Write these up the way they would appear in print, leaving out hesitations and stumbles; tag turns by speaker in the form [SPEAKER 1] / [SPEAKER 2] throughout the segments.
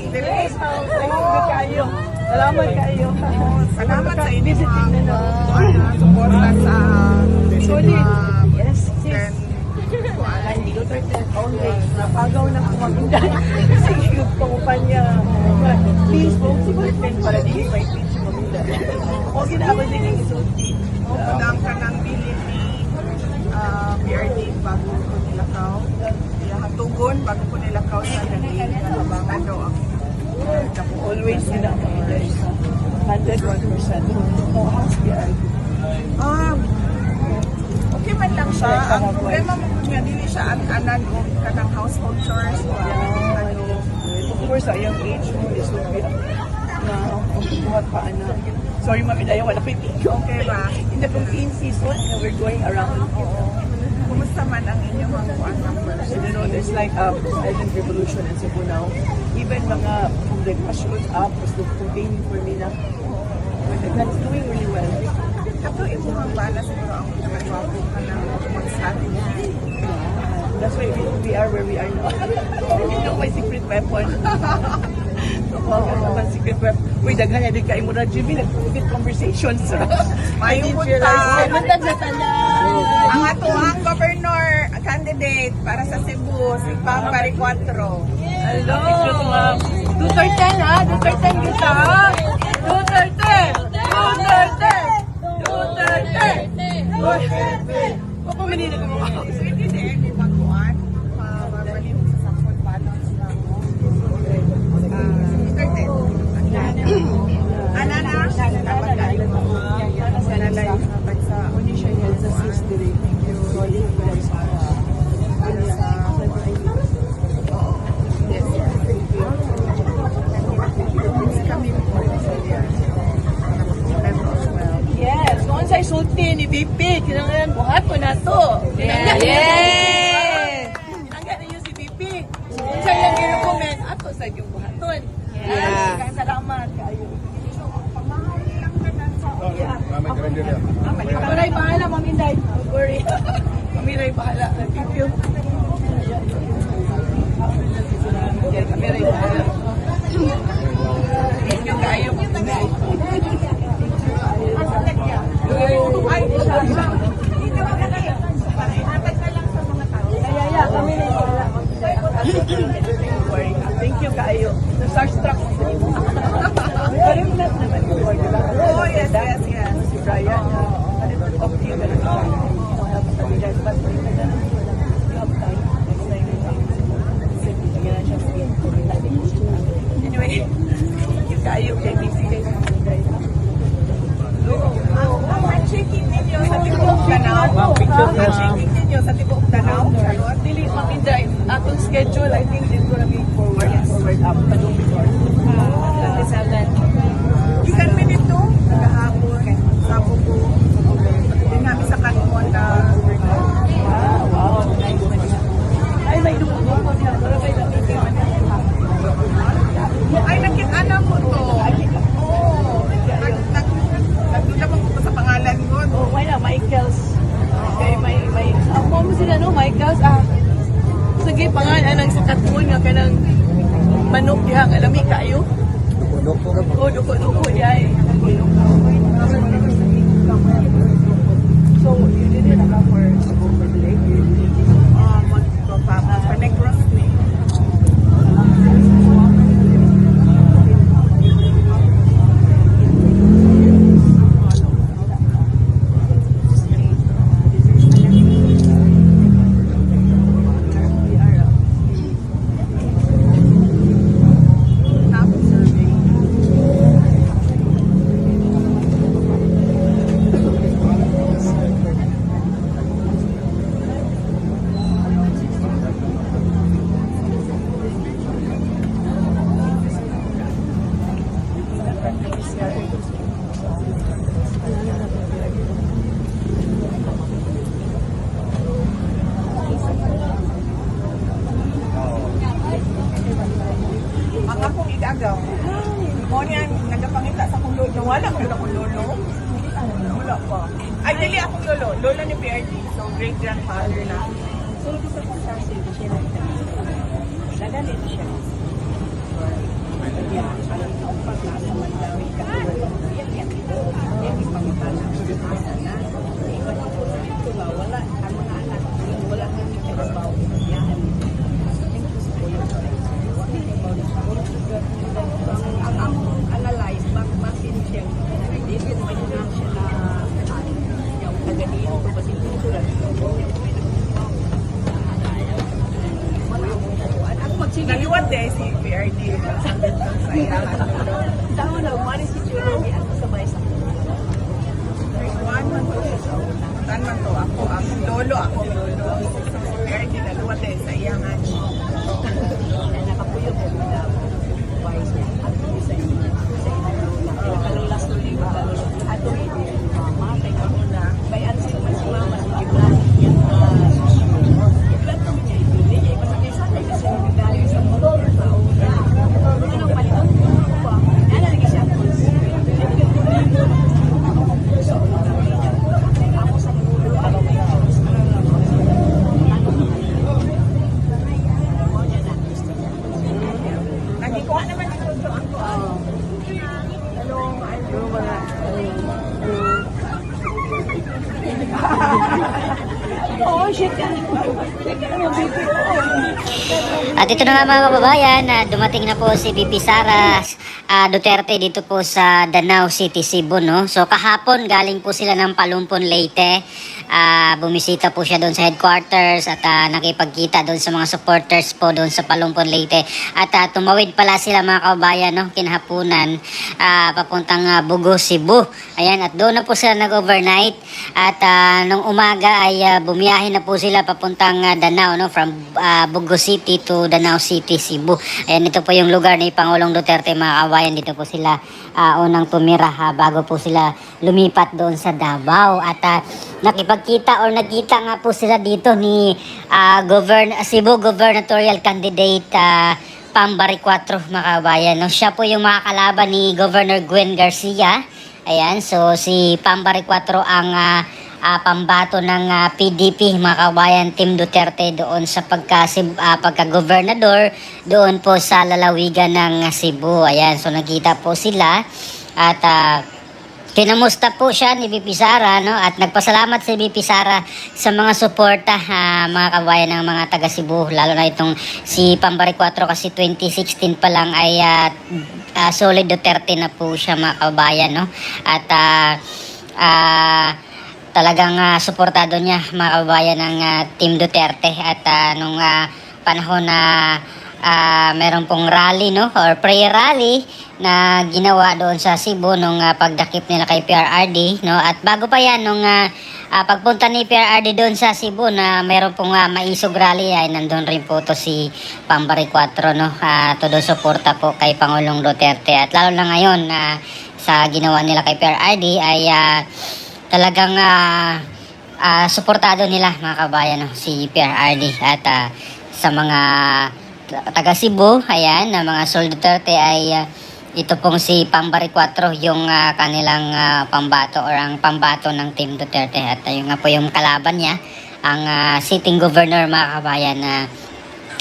[SPEAKER 1] Yes, kayo. Salamat kayo.
[SPEAKER 2] Salamat sa inyo
[SPEAKER 1] Visiting na
[SPEAKER 2] mga suporta sa
[SPEAKER 1] Solid. Yes, sis.
[SPEAKER 2] then
[SPEAKER 1] Always. Napagaw na kumakindan. Sige, pangupanya. Please, kung si Martin para di may pitch mo nila. O ginagawa din yung isulti.
[SPEAKER 2] Padang ka ng bilin ni PRD bago ko nilakaw. Hatugon bago ko nilakaw sa naging kabangan daw ang
[SPEAKER 1] Always sila mga guys. 101%. Oh, how's the
[SPEAKER 2] okay man lang siya. Ang problema mo po niya, dili siya an-anan o kanang household chores.
[SPEAKER 1] Of course, sa young age mo, is will be na buhat pa anak. Sorry, Mami Daya, wala ko yung
[SPEAKER 2] Okay ba?
[SPEAKER 1] in the Philippine season, we're going around.
[SPEAKER 2] Kumusta man ang inyong mga kuan numbers?
[SPEAKER 1] You know, there's like a silent revolution in Cebu now. Even mga shows up was containing for me na. That's doing really well.
[SPEAKER 2] Kato imo ang bala siguro ang nagwapo ka ng mag-strategy.
[SPEAKER 1] That's why we are where we are now. You know, my secret weapon. My secret weapon. Uy, daghan na din kayo mo na, Jimmy. Nag-good conversations.
[SPEAKER 2] May punta.
[SPEAKER 1] Matag sa tanan.
[SPEAKER 2] Ang ato ang governor candidate para sa Cebu, si Pam Paricuatro.
[SPEAKER 1] Hello. Duterte ha? Duterte kita ha? Duterte! Duterte! Duterte! Duterte! Ako manila ka mo.
[SPEAKER 2] Pwede din, di ba kuan? Babalik sa sakot balance lang. Duterte. Anana?
[SPEAKER 1] Yes, noon sa isulti ni BP, kinanglan buhat po na to. Yes! Kinanglan niyo si BP. Kung sa ilang i-recommend, ato sa yung buhaton. Yes! Kaya salamat kayo. Kamiray bahala, Mami Inday. Don't worry. Kamiray bahala. Thank you. Kamiray bahala. Thank you kayo.
[SPEAKER 2] Ay, dito ka na kayo. Hatag na lang sa mga tao.
[SPEAKER 1] Kaya, kami rin bahala. Don't worry. Thank you kayo. Starstruck ko sa inyo. Pero yung lahat naman yung word.
[SPEAKER 2] Oh, yes, yes, yes.
[SPEAKER 1] Si Brian, a little bit of you can help us with that. But you have time. Next time you come. Sige na siya skin. Anyway, thank you kayo. Kay busy kayo sa mga guys.
[SPEAKER 2] Ang checking ninyo sa Tibok Tanaw. Ang checking ninyo sa Tibok Tanaw. Charlotte.
[SPEAKER 1] Dili, Ma'am Inday, atong schedule, I think it's gonna be forward up. Tanong before. 27.
[SPEAKER 2] Ikan minute to, nagahapon, sabo ko. Din namin sa kanmon na
[SPEAKER 1] Wow, nice. Ay, may lumulong ko siya. Pero kayo namin
[SPEAKER 2] ay nakita ko to. Oo. Nagduda pa ko sa pangalan ko.
[SPEAKER 1] Oh, why na, Michaels. Okay, may, mo sila, no, Michaels. Sige, pangalan ng sakatuon nga kanang manok diha, alami kayo. Oh, duko-duko diha eh. So, you didn't account for the lake?
[SPEAKER 2] Panegros ni. Ang akong igagaw. Mo niya nagapangita sa akong lolo. Wala ko akong lolo. Wala pa. Ay, dili akong lolo. Lola ni PRD. So, great-grandfather na.
[SPEAKER 1] So, gusto ko sa siya na ito. Nagalit siya.
[SPEAKER 2] naluwat eh si PRD sa iyahan.
[SPEAKER 1] Tama na, mani si Chulo, di ako sabay sa
[SPEAKER 2] One man to siya sa una. Tan man to ako ang lolo. Si PRD naluwat eh sa iyahan.
[SPEAKER 1] na nakapuyog na nila. Wise na, at sa inyo. Kalulas to libo, kalulas. Ato, mama, kay kamo na. Bayan sila man si mama, si Gibran. Yan, Gibran kami niya ibili. Niya ipasakay-sakay kasi nagdali sa motor. Sa una. Anong palitan? Pa. Yan, lagi siya. So, ako sa mulo, ako may
[SPEAKER 2] Nagikuha naman ito ako.
[SPEAKER 1] Oh, shit ka.
[SPEAKER 3] At ito na nga mga kababayan, dumating na po si VP Sara Duterte dito po sa Danau City, Cebu, no? So kahapon galing po sila ng Palumpon, Leyte. Bumisita po siya doon sa headquarters at nakipagkita doon sa mga supporters po doon sa Palumpon, Leyte. At tumawid pala sila mga kababayan, no? Kinahapunan, papuntang Bugo, Cebu. Ayan, at doon na po sila nag-overnight. At nung umaga ay bumiyahe na po sila papuntang Danau, no? From Bugo City to Danau City, Cebu. Ayan, ito po yung lugar ni Pangulong Duterte mga kababayan. Dito po sila unang tumira bago po sila lumipat doon sa Davao. At nakipagkita or nagkita nga po sila dito ni Cebu gubernatorial candidate Pambari 4 mga kababayan, no? Siya po yung makakalaban ni Governor Gwen Garcia. Ayan, so si Pambari 4 ang pambato ng PDP mga kababayan, Team Duterte doon sa pagka-gobernador doon po sa lalawigan ng Cebu. Ayan, so nagkita po sila at kinamusta po siya ni VP Sara, no? At nagpasalamat si VP Sara sa mga suporta mga kabayan ng mga taga Cebu, lalo na itong si Pambari 4 kasi 2016 pa lang ay solid Duterte na po siya mga kabayan, no? At talagang suportado niya mga kabayan ng Team Duterte. At nung panahon na meron pong rally, no, or prayer rally na ginawa doon sa Cebu nung pagdakip nila kay PRRD, no, at bago pa yan nung pagpunta ni PRRD doon sa Cebu na meron pong maisog rally ay nandun rin po to si Pambari 4, no, todo suporta po kay Pangulong Duterte. At lalo na ngayon sa ginawa nila kay PRRD ay talagang suportado nila mga kabayan, no, si PRRD. At sa mga taga Cebu, ayan, na mga Sol Duterte ay ito pong si Pambari 4 yung kanilang pambato or ang pambato ng Team Duterte. At yung nga po yung kalaban niya, ang sitting governor mga kabayan na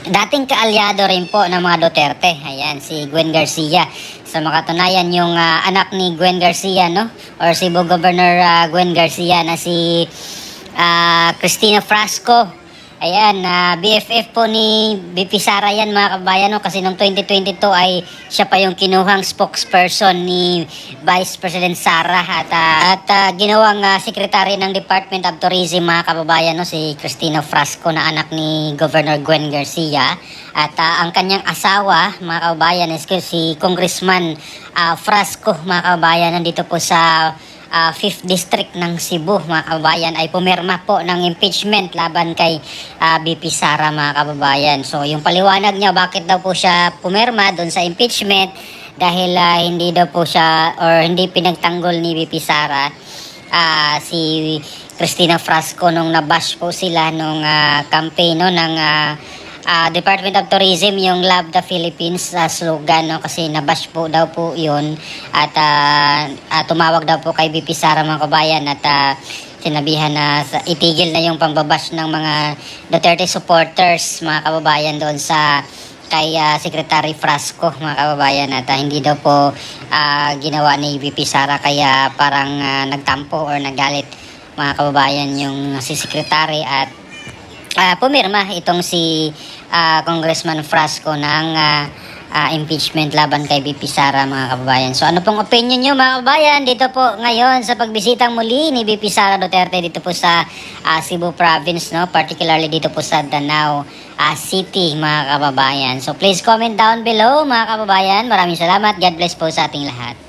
[SPEAKER 3] dating kaalyado rin po ng mga Duterte. Ayan, si Gwen Garcia. Sa makatunayan yung anak ni Gwen Garcia, no, or Cebu Governor Gwen Garcia na si Cristina Frasco. Ayan, BFF po ni VP Sara yan mga kabayan, no? Kasi noong 2022 ay siya pa yung kinuhang spokesperson ni Vice President Sara at ginawang secretary ng Department of Tourism mga kababayan, no? Si Cristina Frasco na anak ni Governor Gwen Garcia. At ang kanyang asawa mga kababayan is si Congressman Frasco mga kababayan, nandito po sa 5th District ng Cebu mga kababayan, ay pumirma po ng impeachment laban kay VP Sara mga kababayan. So yung paliwanag niya bakit daw po siya pumirma doon sa impeachment, dahil hindi daw po siya or hindi pinagtanggol ni VP Sara si Cristina Frasco nung nabash po sila nung campaign, no, ng Department of Tourism, yung Love the Philippines slogan, no, kasi nabash po daw po yun. At tumawag daw po kay VP Sara mga kabayan at sinabihan na itigil na yung pambabash ng mga Duterte supporters mga kababayan doon sa kay Secretary Frasco mga kababayan. At hindi daw po ginawa ni VP Sara, kaya parang nagtampo or nagalit mga kababayan yung si Secretary at pumirma itong si Congressman Frasco ng impeachment laban kay VP Sara, mga kababayan. So ano pong opinion nyo, mga kababayan, dito po ngayon sa pagbisitang muli ni VP Sara Duterte dito po sa Cebu Province, no? Particularly dito po sa Danao City, mga kababayan. So please comment down below, mga kababayan. Maraming salamat. God bless po sa ating lahat.